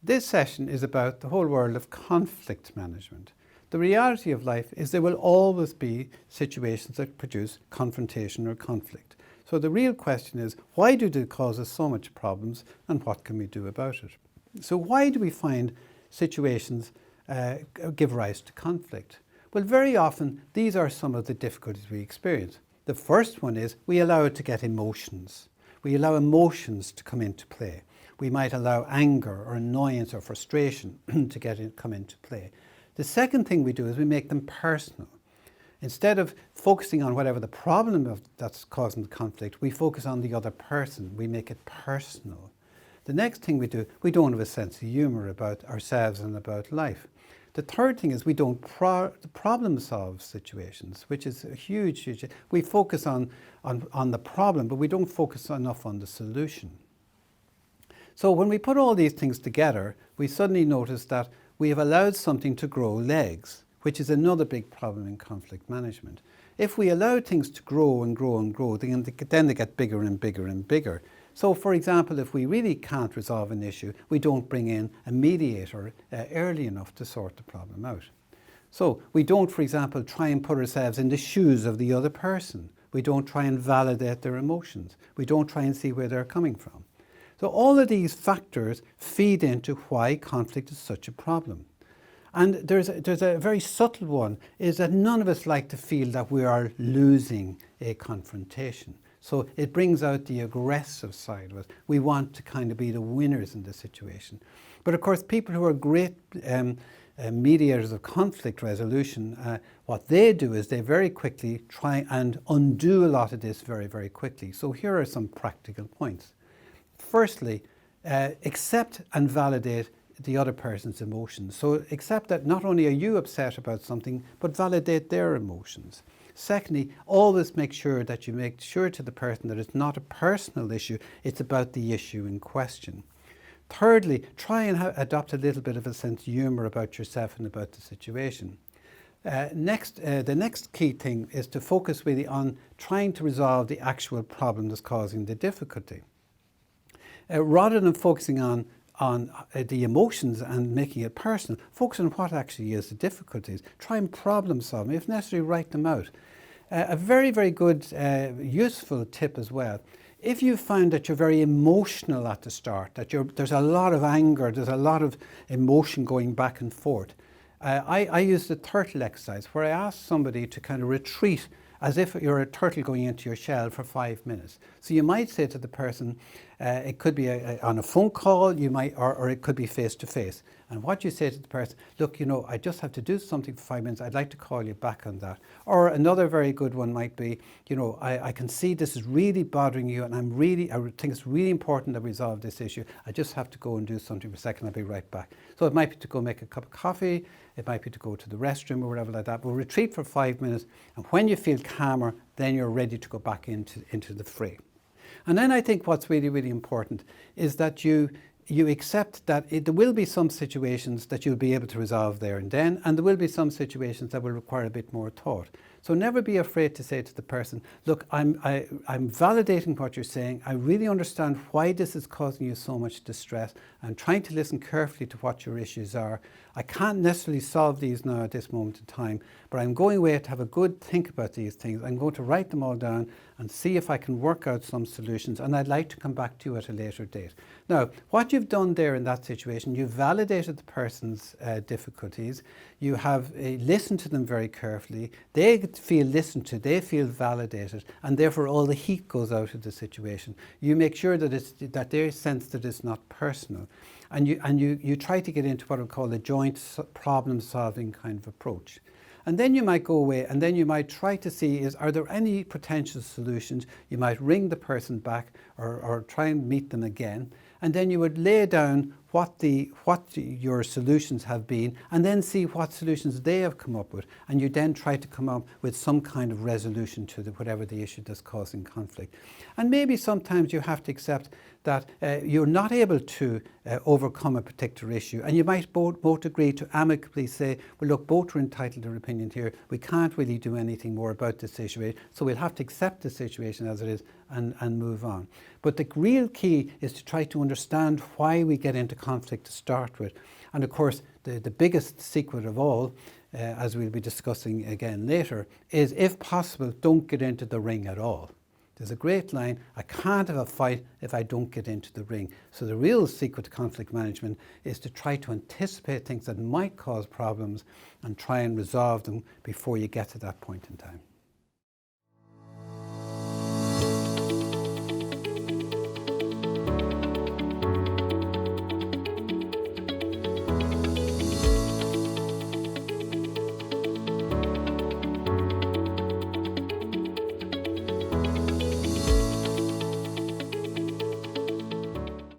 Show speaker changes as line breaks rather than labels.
This session is about the whole world of conflict management. The reality of life is there will always be situations that produce confrontation or conflict. So the real question is, why do they cause us so much problems and what can we do about it? So why do we find situations give rise to conflict? Well, very often these are some of the difficulties we experience. The first one is we allow it to get emotions. We allow emotions to come into play. We might allow anger or annoyance or frustration to come into play. The second thing we do is we make them personal. Instead of focusing on whatever the problem that's causing the conflict, we focus on the other person. We make it personal. The next thing we do, we don't have a sense of humour about ourselves and about life. The third thing is we don't problem solve situations, which is a huge. We focus on the problem, but we don't focus enough on the solution. So when we put all these things together, we suddenly notice that we have allowed something to grow legs, which is another big problem in conflict management. If we allow things to grow and grow and grow, then they get bigger and bigger and bigger. So, for example, if we really can't resolve an issue, we don't bring in a mediator early enough to sort the problem out. So we don't, for example, try and put ourselves in the shoes of the other person. We don't try and validate their emotions. We don't try and see where they're coming from. So all of these factors feed into why conflict is such a problem. And there's a very subtle one, is that none of us like to feel that we are losing a confrontation. So it brings out the aggressive side of us. We want to kind of be the winners in the situation. But of course, people who are great mediators of conflict resolution, what they do is they very quickly try and undo a lot of this very, very quickly. So here are some practical points. Firstly, accept and validate the other person's emotions. So accept that not only are you upset about something, but validate their emotions. Secondly, always make sure that you make sure to the person that it's not a personal issue, it's about the issue in question. Thirdly, try and adopt a little bit of a sense of humour about yourself and about the situation. The next key thing is to focus really on trying to resolve the actual problem that's causing the difficulty. Rather than focusing on the emotions and making it personal, focus on what actually is the difficulties. Try and problem solve them. If necessary, write them out. A very, very good, useful tip as well. If you find that you're very emotional at the start, that there's a lot of anger, there's a lot of emotion going back and forth, I use the turtle exercise where I ask somebody to kind of retreat as if you're a turtle going into your shell for 5 minutes. So you might say to the person, it could be on a phone call, or it could be face to face. And what you say to the person, look, I just have to do something for 5 minutes. I'd like to call you back on that. Or another very good one might be, I can see this is really bothering you, and I think it's really important that we resolve this issue. I just have to go and do something for a second. I'll be right back. So it might be to go make a cup of coffee. It might be to go to the restroom or whatever like that. We'll retreat for 5 minutes, and when you feel calmer, then you're ready to go back into the fray. And then I think what's really, really important is that you accept that there will be some situations that you'll be able to resolve there and then, and there will be some situations that will require a bit more thought. So never be afraid to say to the person, look, I'm validating what you're saying. I really understand why this is causing you so much distress. I'm trying to listen carefully to what your issues are. I can't necessarily solve these now at this moment in time, but I'm going away to have a good think about these things. I'm going to write them all down and see if I can work out some solutions, and I'd like to come back to you at a later date. Now, what you've done there in that situation, you've validated the person's difficulties. You have listened to them very carefully. They feel listened to, they feel validated, and therefore all the heat goes out of the situation. You make sure that they sense that it's not personal. And you try to get into what we call a joint problem-solving kind of approach. And then you might go away and then you might try to see, are there any potential solutions? You might ring the person back or try and meet them again. And then you would lay down what your solutions have been, and then see what solutions they have come up with. And you then try to come up with some kind of resolution to whatever the issue that's causing conflict. And maybe sometimes you have to accept that you're not able to overcome a particular issue, and you might both agree to amicably say, well look, both are entitled to their opinion here. We can't really do anything more about this situation, so we'll have to accept the situation as it is and move on. But the real key is to try to understand why we get into conflict to start with. And of course, the biggest secret of all, as we'll be discussing again later, is if possible, don't get into the ring at all. There's a great line, I can't have a fight if I don't get into the ring. So the real secret to conflict management is to try to anticipate things that might cause problems and try and resolve them before you get to that point in time.